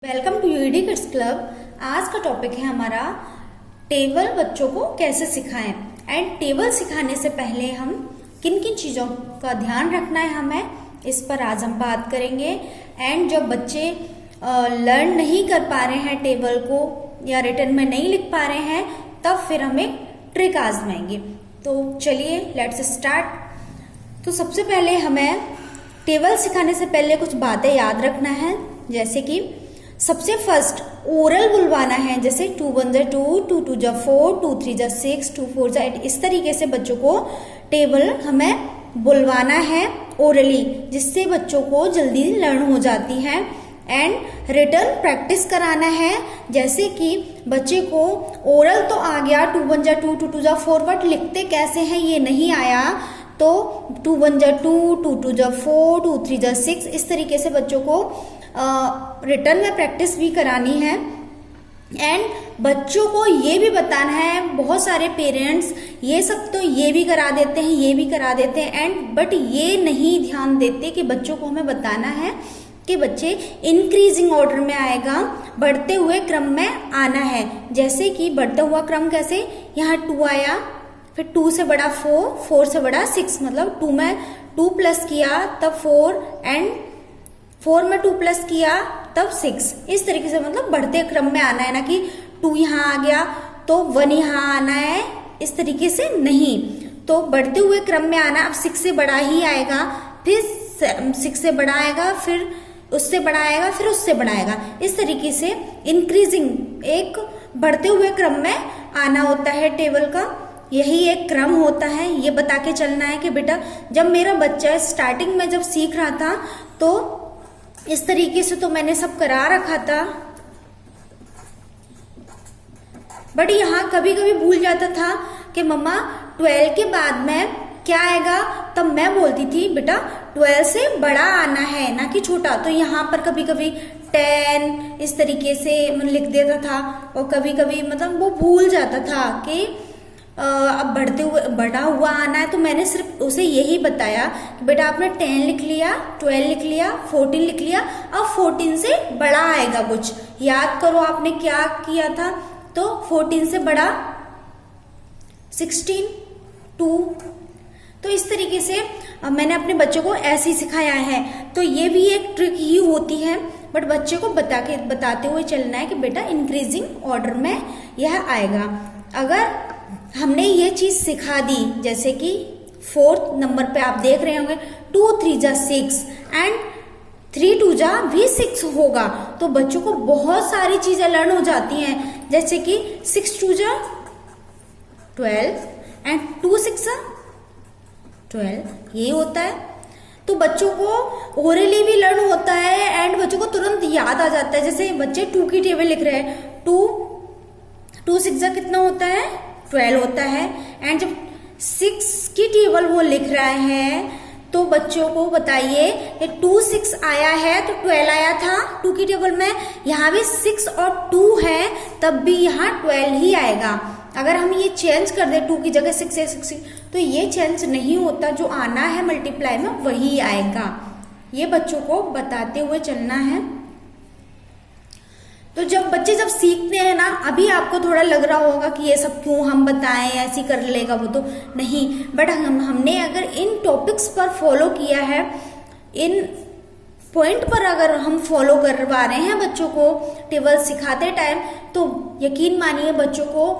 Welcome to UD kids club. आज का topic है हमारा टेबल बच्चों को कैसे सिखाएं। एंड टेबल सिखाने से पहले हम किन किन चीज़ों का ध्यान रखना है हमें, इस पर आज हम बात करेंगे। एंड जब बच्चे लर्न नहीं कर पा रहे हैं टेबल को या रिटन में नहीं लिख पा रहे हैं, तब फिर हम एक ट्रिक आजमाएंगे। तो चलिए लेट्स स्टार्ट। तो सबसे पहले हमें टेबल सिखाने से पहले कुछ बातें याद रखना है, जैसे कि सबसे फर्स्ट ओरल बुलवाना है, जैसे 2 1 जा 2, 2 2 जा 4, 2 3 जा 6, 2 4 जा 8। इस तरीके से बच्चों को टेबल हमें बुलवाना है ओरली, जिससे बच्चों को जल्दी लर्न हो जाती है। एंड रिटर्न प्रैक्टिस कराना है, जैसे कि बच्चे को ओरल तो आ गया 2 1 जा 2, 2 2 जा 4, बट लिखते कैसे हैं ये नहीं आया, तो 2 1 जा 2, 2 2 जा 4, 2 3 जा 6। इस तरीके से बच्चों को रिटर्न में प्रैक्टिस भी करानी है। एंड बच्चों को ये भी बताना है, बहुत सारे पेरेंट्स ये सब तो ये भी करा देते हैं, ये भी करा देते हैं, एंड बट ये नहीं ध्यान देते कि बच्चों को हमें बताना है कि बच्चे इंक्रीजिंग ऑर्डर में आएगा, बढ़ते हुए क्रम में आना है। जैसे कि बढ़ता हुआ क्रम कैसे, यहाँ 2 आया, फिर 2 से बड़ा 4, 4 से बड़ा 6, मतलब 2 में 2 प्लस किया तब 4, एंड 4 में 2 प्लस किया तब 6। इस तरीके से मतलब बढ़ते क्रम में आना है, ना कि 2 यहाँ आ गया तो 1 यहाँ आना है, इस तरीके से नहीं। तो बढ़ते हुए क्रम में आना, अब 6 से बड़ा ही आएगा, फिर 6 से बड़ा आएगा, फिर उससे बड़ा आएगा, फिर उससे बड़ा आएगा। इस तरीके से इंक्रीजिंग एक बढ़ते हुए क्रम में आना होता है टेबल का, यही एक क्रम होता है। ये बता के चलना है कि बेटा जब मेरा बच्चा स्टार्टिंग में जब सीख रहा था तो इस तरीके से तो मैंने सब करा रखा था, बट यहाँ कभी कभी भूल जाता था कि मम्मा 12 के बाद में क्या आएगा। तब मैं बोलती थी बेटा 12 से बड़ा आना है, ना कि छोटा। तो यहाँ पर कभी कभी 10 इस तरीके से लिख देता था, और कभी कभी मतलब वो भूल जाता था कि अब बढ़ा हुआ आना है। तो मैंने सिर्फ उसे यही बताया कि बेटा आपने 10 लिख लिया, 12 लिख लिया, 14 लिख लिया, अब 14 से बड़ा आएगा कुछ, याद करो आपने क्या किया था। तो 14 से बड़ा 16, 2। तो इस तरीके से मैंने अपने बच्चों को ऐसे ही सिखाया है। तो ये भी एक ट्रिक ही होती है, बट बच्चे को बताते हुए चलना है कि बेटा इंक्रीजिंग ऑर्डर में यह आएगा। अगर हमने ये चीज सिखा दी, जैसे कि 4th नंबर पे आप देख रहे होंगे 2 3 जा 6 एंड 3 2 जा भी 6 होगा, तो बच्चों को बहुत सारी चीजें लर्न हो जाती हैं। जैसे कि 6 2 जा 12 एंड 2 6 जा 12, ये होता है। तो बच्चों को ओरली भी लर्न होता है एंड बच्चों को तुरंत याद आ जाता है। जैसे बच्चे 2 की टेबल लिख रहे हैं, 2 6 जा कितना होता है, 12 होता है। एंड जब 6 की टेबल वो लिख रहा है तो बच्चों को बताइए कि 2 6 आया है तो 12 आया था 2 की टेबल में, यहाँ भी 6 और 2 है तब भी यहाँ 12 ही आएगा। अगर हम ये चेंज कर दे 2 की जगह 6 है 6, तो ये चेंज नहीं होता, जो आना है मल्टीप्लाई में वही आएगा। ये बच्चों को बताते हुए चलना है। तो जब बच्चे सीखते हैं ना, अभी आपको थोड़ा लग रहा होगा कि ये सब क्यों हम बताएं, ऐसी कर लेगा वो, तो नहीं, बट हमने अगर इन टॉपिक्स पर फॉलो किया है, इन पॉइंट पर अगर हम फॉलो करवा रहे हैं बच्चों को टेबल सिखाते टाइम, तो यकीन मानिए बच्चों को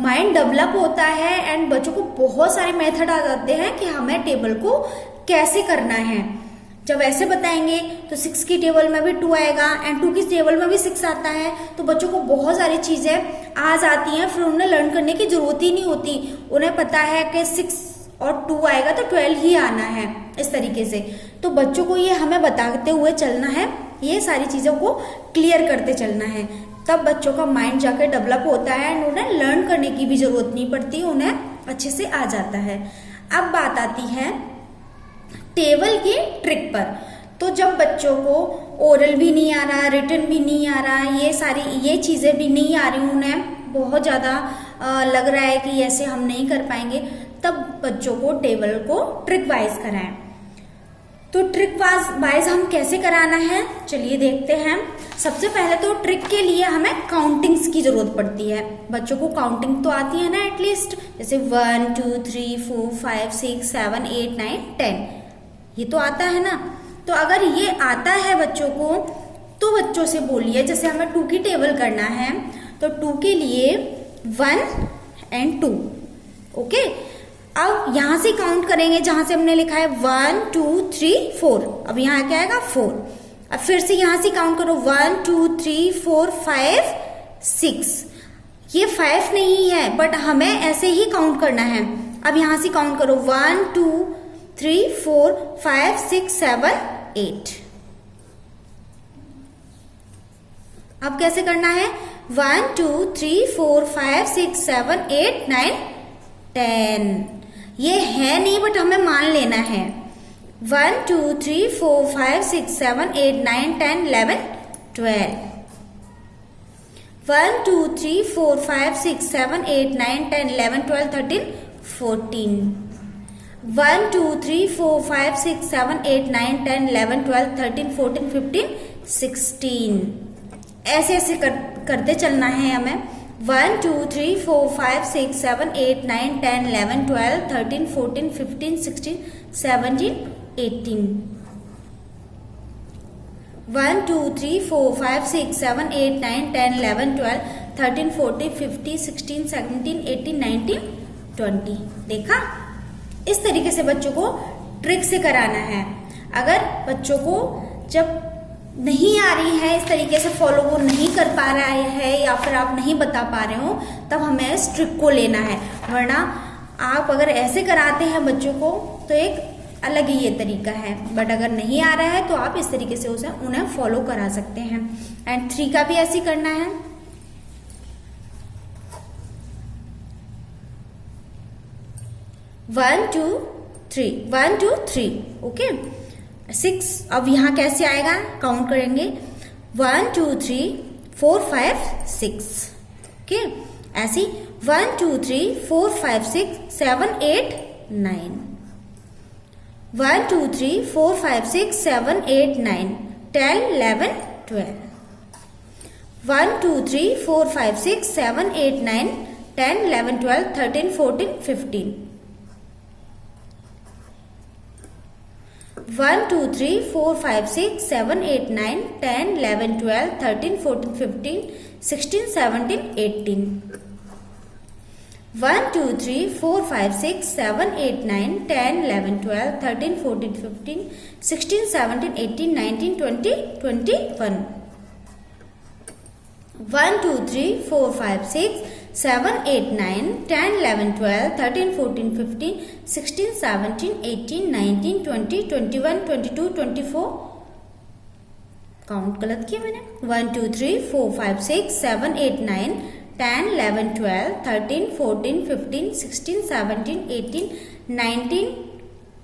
माइंड डेवलप होता है एंड बच्चों को बहुत सारे मेथड आ जाते हैं कि हमें टेबल को कैसे करना है। जब ऐसे बताएंगे तो 6 की टेबल में भी 2 आएगा एंड 2 की टेबल में भी 6 आता है, तो बच्चों को बहुत सारी चीजें आ जाती हैं, फिर उन्हें लर्न करने की जरूरत ही नहीं होती। उन्हें पता है कि 6 और 2 आएगा तो 12 ही आना है, इस तरीके से। तो बच्चों को ये हमें बताते हुए चलना है, ये सारी चीजों को क्लियर करते चलना है, तब बच्चों का माइंड जाकर डेवलप होता है एंड उन्हें लर्न करने की भी जरूरत नहीं पड़ती, उन्हें अच्छे से आ जाता है। अब बात आती है टेबल की ट्रिक पर। तो जब बच्चों को ओरल भी नहीं आ रहा, रिटन भी नहीं आ रहा, ये चीज़ें भी नहीं आ रही, उन्हें बहुत ज़्यादा लग रहा है कि ऐसे हम नहीं कर पाएंगे, तब बच्चों को टेबल को ट्रिक वाइज कराएं। तो ट्रिक वाइज हम कैसे कराना है, चलिए देखते हैं। सबसे पहले तो ट्रिक के लिए हमें काउंटिंग्स की जरूरत पड़ती है। बच्चों को काउंटिंग तो आती है ना एटलीस्ट, जैसे 1 2 3 4 5 6 7 8 9 10, ये तो आता है ना। तो अगर ये आता है बच्चों को तो बच्चों से बोलिए, जैसे हमें 2 की टेबल करना है तो 2 के लिए 1 and 2, ओके। अब यहां से काउंट करेंगे जहां से हमने लिखा है 1 2 3 4, अब यहाँ क्या आएगा 4। अब फिर से यहां से काउंट करो 1 2 3 4 5 6, ये 5 नहीं है बट हमें ऐसे ही काउंट करना है। अब यहां से काउंट करो 1 2 3 4 5 6 7 8। अब कैसे करना है 1 2 3 4 5 6 7 8 9 10, ये है नहीं बट हमें मान लेना है। 1 2 3 4 5 6 7 8 9 10 11 12, 1 2 3 4 5 6 7 8 9 10 11 12 13 14, 1 2 3 4 5 6 7 8 9 10 11 12 13 14 15 16, ऐसे ऐसे करते चलना है हमें। 1 2 3 4 5 6 7 8 9 10 11 12 13 14 15 16 17 18, 1 2 3 4 5 6 7 8 9 10 11 12 13 14 15 16 17 18 19 20। देखा, इस तरीके से बच्चों को ट्रिक से कराना है। अगर बच्चों को जब नहीं आ रही है, इस तरीके से फॉलो वो नहीं कर पा रहा है या फिर आप नहीं बता पा रहे हो, तब हमें इस ट्रिक को लेना है। वरना आप अगर ऐसे कराते हैं बच्चों को तो एक अलग ही ये तरीका है, बट अगर नहीं आ रहा है तो आप इस तरीके से उसे उन्हें फॉलो करा सकते हैं। एंड 3 का भी ऐसे ही करना है। One two three, okay. 6, अब यहाँ कैसे आएगा, काउंट करेंगे 1 2 3 4 5 6, ओके। ऐसे 1 2 3 4 5 6 7 8 9, 1 2 3 4 5 6 7 8 9 10 11 12, 1 2 3 4 5 6 7 8 9 10 11 12 13 14 15, 1 2 3 4 5 6 7 8 9 10 11 12 13 14 15 16 17 18, 1 2 3 4 5 6 7 8 9 10 11 12 13 14 15 16 17 18 19 20 21, 1 2 3 4 5 6 7 8 9 10 11 12 13 14 15 16 17 18 19 20 21 22 24, काउंट गलत किया मैंने। 1 2 3 4 5 6 7 8 9 10 11 12 13 14 15 16 17 18 19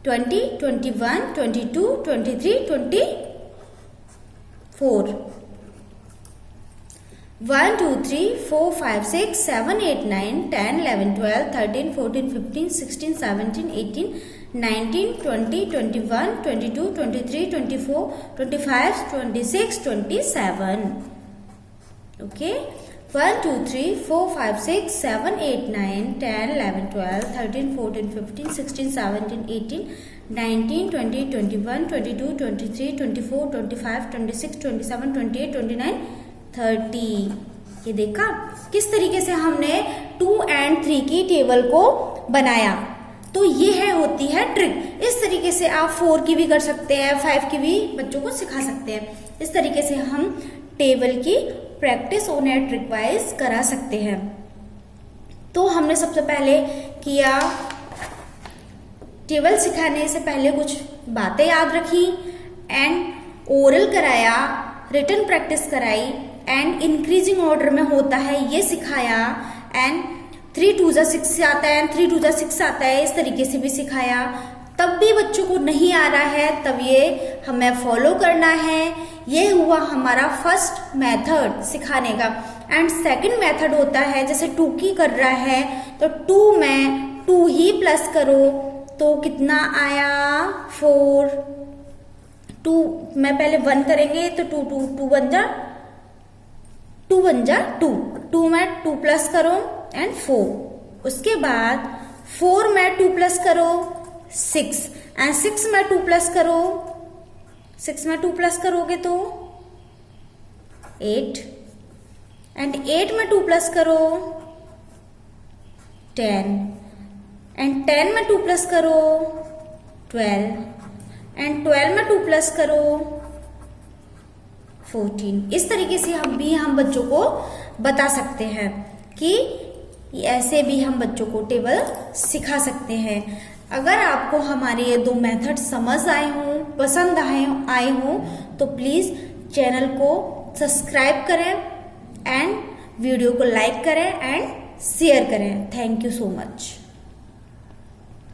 20 21 22 23 24, 1 2 3 4 5 6 7 8 9 10 11 12 13 14 15 16 17 18 19 20 21 22 23 24 25 26 27, ओके। 1 2 3 4 5 6 7 8 9 10 11 12 13 14 15 16 17 18 19 20 21 22 23 24 25 26 27 28 29 30। ये देखा किस तरीके से हमने 2 and 3 की टेबल को बनाया। तो ये होती है ट्रिक। इस तरीके से आप 4 की भी कर सकते हैं, 5 की भी बच्चों को सिखा सकते हैं। इस तरीके से हम टेबल की प्रैक्टिस उन्हें ट्रिक वाइज करा सकते हैं। तो हमने सबसे पहले किया, टेबल सिखाने से पहले कुछ बातें याद रखी एंड ओरल कराया, रिटन प्रैक्टिस कराई एंड इंक्रीजिंग ऑर्डर में होता है ये सिखाया एंड 3 2 6 आता है एंड 3 2 6 आता है, इस तरीके से भी सिखाया। तब भी बच्चों को नहीं आ रहा है, तब ये हमें फॉलो करना है। ये हुआ हमारा फर्स्ट मेथड सिखाने का। एंड सेकंड मेथड होता है, जैसे 2 की कर रहा है तो 2 में 2 ही प्लस करो तो कितना आया 4, 2 मैं पहले 1 करेंगे तो 2 बन जा 2 2 में 2 प्लस करो एंड 4। उसके बाद 4 में 2 प्लस करो 6 एंड 6 में 2 प्लस करो 6 में 2 प्लस करोगे तो 8 एंड 8 में 2 प्लस करो 10 एंड 10 में 2 प्लस करो 12 एंड 12 में 2 प्लस करो 14। इस तरीके से हम बच्चों को बता सकते हैं कि ऐसे भी हम बच्चों को टेबल सिखा सकते हैं। अगर आपको हमारे ये 2 मेथड समझ आए हों, पसंद आए हों तो प्लीज़ चैनल को सब्सक्राइब करें एंड वीडियो को लाइक करें एंड शेयर करें। Thank you so much.